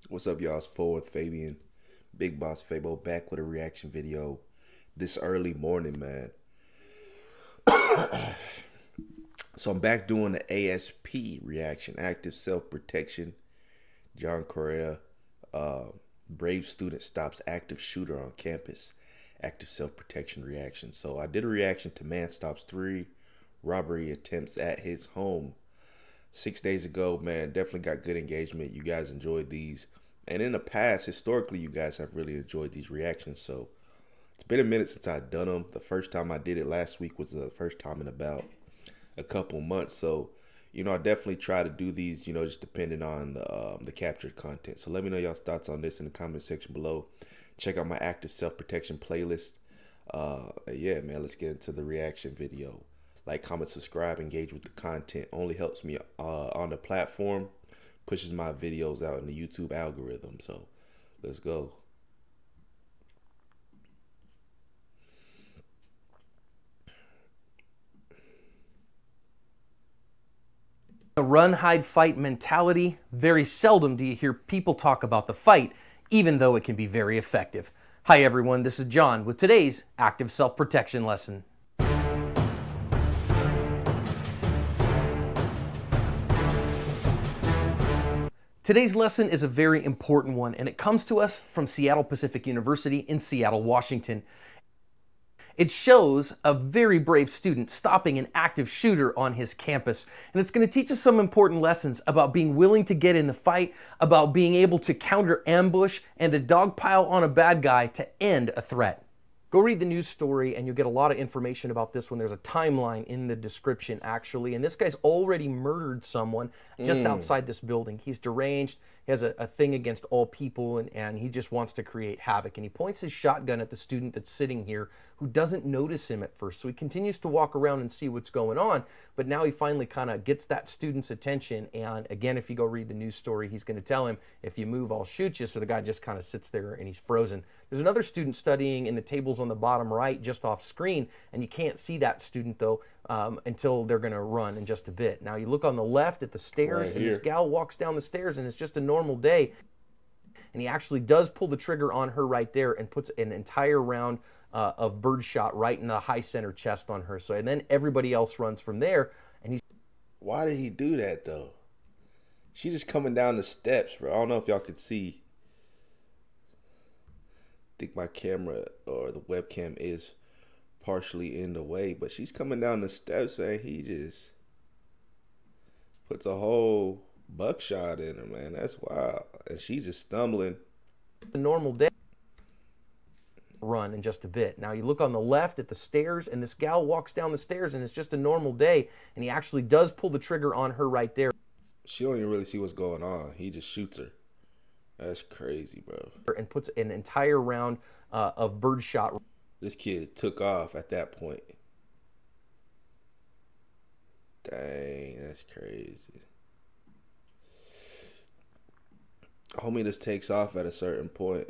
What's up, y'all? It's FortWorthFabian, BigBossFabo, back with a reaction video this early morning, man. So I'm back doing the ASP reaction, active self-protection. John Correa, brave student stops active shooter on campus, active self-protection reaction. So I did a reaction to man stops 3 robbery attempts at his home 6 days ago. Man, definitely got good engagement. You guys enjoyed these. And in the past, historically, you guys have really enjoyed these reactions. So it's been a minute since I've done them. The first time I did it last week was the first time in about a couple months. So, you know, I definitely try to do these, you know, just depending on the captured content. So let me know y'all's thoughts on this in the comment section below. Check out my active self-protection playlist. Yeah, man, let's get into the reaction video. Like, comment, subscribe, engage with the content. Only helps me on the platform. Pushes my videos out in the YouTube algorithm. So let's go. A run, hide, fight mentality. Very seldom do you hear people talk about the fight, even though it can be very effective. Hi everyone, this is John with today's active self-protection lesson. Today's lesson is a very important one, and it comes to us from Seattle Pacific University in Seattle, Washington. It shows a very brave student stopping an active shooter on his campus. And it's going to teach us some important lessons about being willing to get in the fight, about being able to counter ambush and to dogpile on a bad guy to end a threat. Go read the news story and you'll get a lot of information about this one. There's a timeline in the description, actually. And this guy's already murdered someone just outside this building. He's deranged. He has a thing against all people, and he just wants to create havoc. And he points his shotgun at the student that's sitting here who doesn't notice him at first. So he continues to walk around and see what's going on. But now he finally kind of gets that student's attention. And again, if you go read the news story, he's going to tell him, if you move, I'll shoot you. So the guy just kind of sits there and he's frozen. There's another student studying in the tables on the bottom right, just off screen. And you can't see that student, though, until they're going to run in just a bit. Now, you look on the left at the stairs, and this gal walks down the stairs, and it's just a normal day. And he actually does pull the trigger on her right there and puts an entire round of birdshot right in the high center chest on her. So, and then everybody else runs from there. And he's... Why did he do that, though? She just coming down the steps, bro. I don't know if y'all could see. I think my camera or the webcam is partially in the way, but she's coming down the steps, man. He just puts a whole buckshot in her, man. That's wild. And she's just stumbling. A normal day. Run in just a bit. Now you look on the left at the stairs, and this gal walks down the stairs, and it's just a normal day. And he actually does pull the trigger on her right there. She don't even really see what's going on. He just shoots her. That's crazy, bro. And puts an entire round of birdshot. This kid took off at that point. Dang, that's crazy. Homie just takes off at a certain point.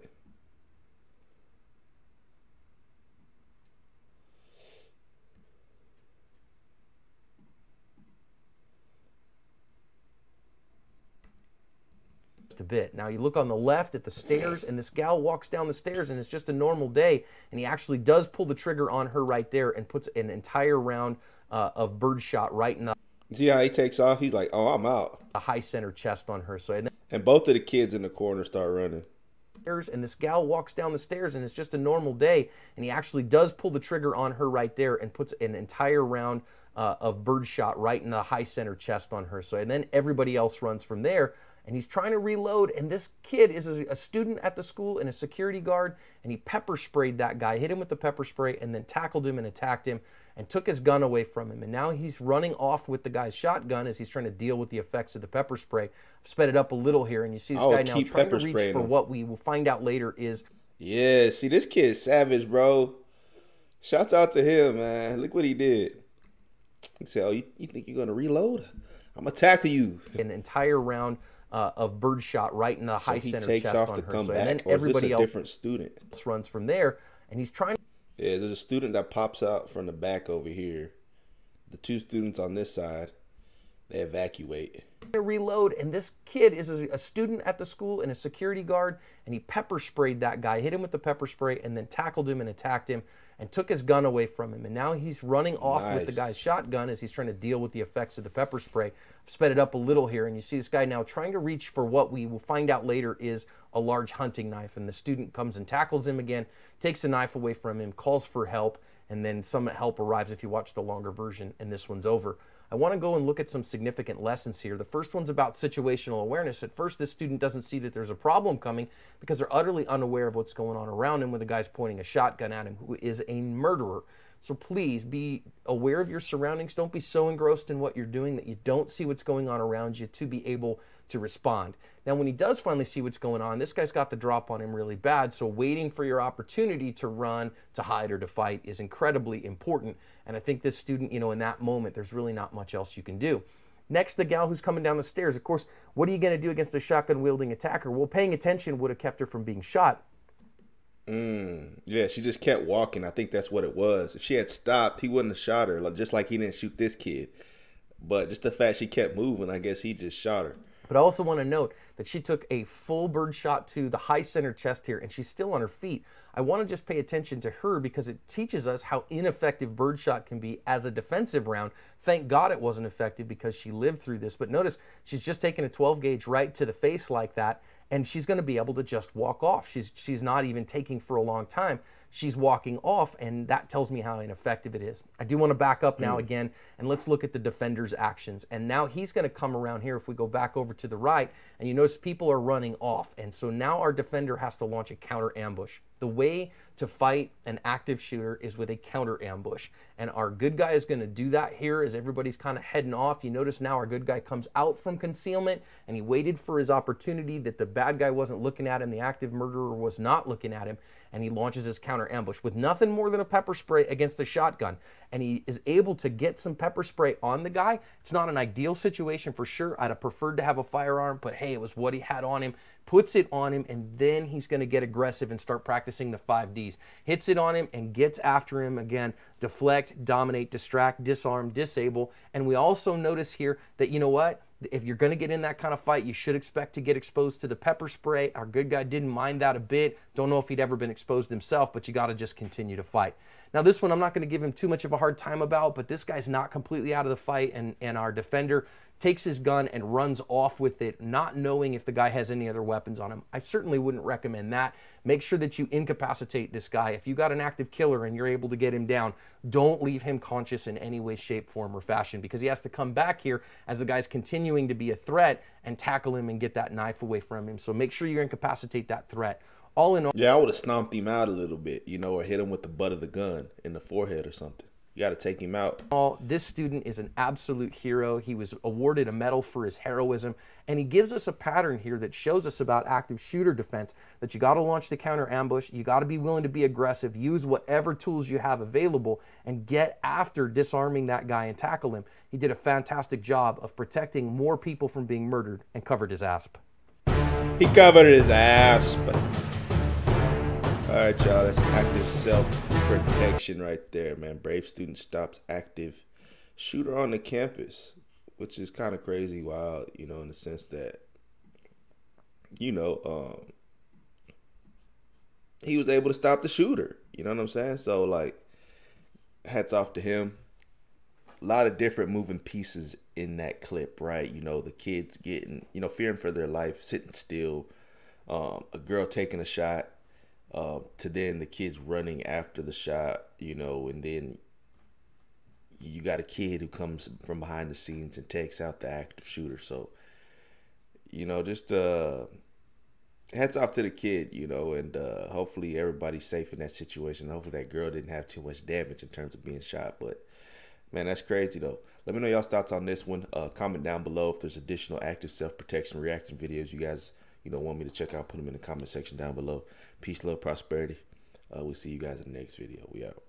A bit. Now you look on the left at the stairs, and this gal walks down the stairs, and it's just a normal day. And he actually does pull the trigger on her right there and puts an entire round of birdshot right in the... See how he takes off? He's like, oh, I'm out. A high center chest on her. So and both of the kids in the corner start running. And this gal walks down the stairs, and it's just a normal day. And he actually does pull the trigger on her right there and puts an entire round of birdshot right in the high center chest on her. So, and then everybody else runs from there. And he's trying to reload, and this kid is a student at the school and a security guard, and he pepper sprayed that guy, hit him with the pepper spray, and then tackled him and attacked him and took his gun away from him. And now he's running off with the guy's shotgun as he's trying to deal with the effects of the pepper spray. I've sped it up a little here, and you see this guy now trying to reach for what we will find out later is... Yeah, see, this kid's savage, bro. Shouts out to him, man. Look what he did. He said, oh, you think you're going to reload? I'm going to tackle you. An entire round of birdshot right in the high center chest on her. So, and then everybody else different student runs from there, and he's trying. Yeah, there's a student that pops out from the back over here. The two students on this side, They evacuate. Reload, and this kid is a student at the school and a security guard, and he pepper sprayed that guy, hit him with the pepper spray, and then tackled him and attacked him and took his gun away from him. And now he's running off with the guy's shotgun as he's trying to deal with the effects of the pepper spray. I've sped it up a little here, and you see this guy now trying to reach for what we will find out later is a large hunting knife, and the student comes and tackles him again, takes the knife away from him, calls for help, and then some help arrives if you watch the longer version, and this one's over. I want to go and look at some significant lessons here. The first one's about situational awareness. At first, this student doesn't see that there's a problem coming because they're utterly unaware of what's going on around him when the guy's pointing a shotgun at him, who is a murderer. So please be aware of your surroundings. Don't be so engrossed in what you're doing that you don't see what's going on around you to be able to respond. Now, when he does finally see what's going on, this guy's got the drop on him really bad, so waiting for your opportunity to run, to hide, or to fight is incredibly important. And I think this student, you know, in that moment, there's really not much else you can do. Next, the gal who's coming down the stairs. Of course, what are you going to do against a shotgun-wielding attacker? Well, paying attention would have kept her from being shot. Yeah, she just kept walking. I think that's what it was. If she had stopped, he wouldn't have shot her, just like he didn't shoot this kid. But just the fact she kept moving, I guess he just shot her. But I also want to note that she took a full bird shot to the high center chest here, and she's still on her feet. I want to just pay attention to her because it teaches us how ineffective birdshot can be as a defensive round. Thank God it wasn't effective because she lived through this. But notice she's just taking a 12 gauge right to the face like that, and she's going to be able to just walk off. She's not even taking for a long time. She's walking off, and that tells me how ineffective it is. I do want to back up now again, and let's look at the defender's actions. And now he's going to come around here if we go back over to the right, and you notice people are running off. And so now our defender has to launch a counter ambush. The way to fight an active shooter is with a counter ambush. And our good guy is going to do that here as everybody's kind of heading off. You notice now our good guy comes out from concealment, and he waited for his opportunity that the bad guy wasn't looking at him, the active murderer was not looking at him, and he launches his counter ambush with nothing more than a pepper spray against a shotgun. And he is able to get some pepper spray on the guy. It's not an ideal situation for sure. I'd have preferred to have a firearm, but hey, it was what he had on him. Puts it on him, and then he's going to get aggressive and start practicing the 5 Ds. Hits it on him and gets after him again. Deflect, dominate, distract, disarm, disable. And we also notice here that, you know what? If you're going to get in that kind of fight, you should expect to get exposed to the pepper spray. Our good guy didn't mind that a bit. Don't know if he'd ever been exposed himself, but you got to just continue to fight. Now, this one I'm not going to give him too much of a hard time about, but this guy's not completely out of the fight, and our defender takes his gun and runs off with it, not knowing if the guy has any other weapons on him. I certainly wouldn't recommend that. Make sure that you incapacitate this guy. If you got an active killer and you're able to get him down, don't leave him conscious in any way, shape, form, or fashion, because he has to come back here as the guy's continuing to be a threat and tackle him and get that knife away from him. So make sure you incapacitate that threat. All in all, yeah, I would have stomped him out a little bit, you know, or hit him with the butt of the gun in the forehead or something. You got to take him out. This student is an absolute hero. He was awarded a medal for his heroism, and he gives us a pattern here that shows us about active shooter defense, that you got to launch the counter ambush, you got to be willing to be aggressive, use whatever tools you have available, and get after disarming that guy and tackle him. He did a fantastic job of protecting more people from being murdered and covered his asp. He covered his asp. All right, y'all, that's active self-protection right there, man. Brave student stops active shooter on the campus, which is kind of crazy, wild, you know, in the sense that, you know, he was able to stop the shooter, you know what I'm saying? So, like, hats off to him. A lot of different moving pieces in that clip, right? You know, the kids getting, you know, fearing for their life, sitting still, a girl taking a shot, to then the kids running after the shot, you know, and then you got a kid who comes from behind the scenes and takes out the active shooter. So, you know, just hats off to the kid, you know, and hopefully everybody's safe in that situation. Hopefully that girl didn't have too much damage in terms of being shot. But, man, that's crazy, though. Let me know y'all's thoughts on this one. Comment down below if there's additional active self-protection reaction videos you guys, you know, want me to check out. Put them in the comment section down below. Peace, love, prosperity. We'll see you guys in the next video. We out.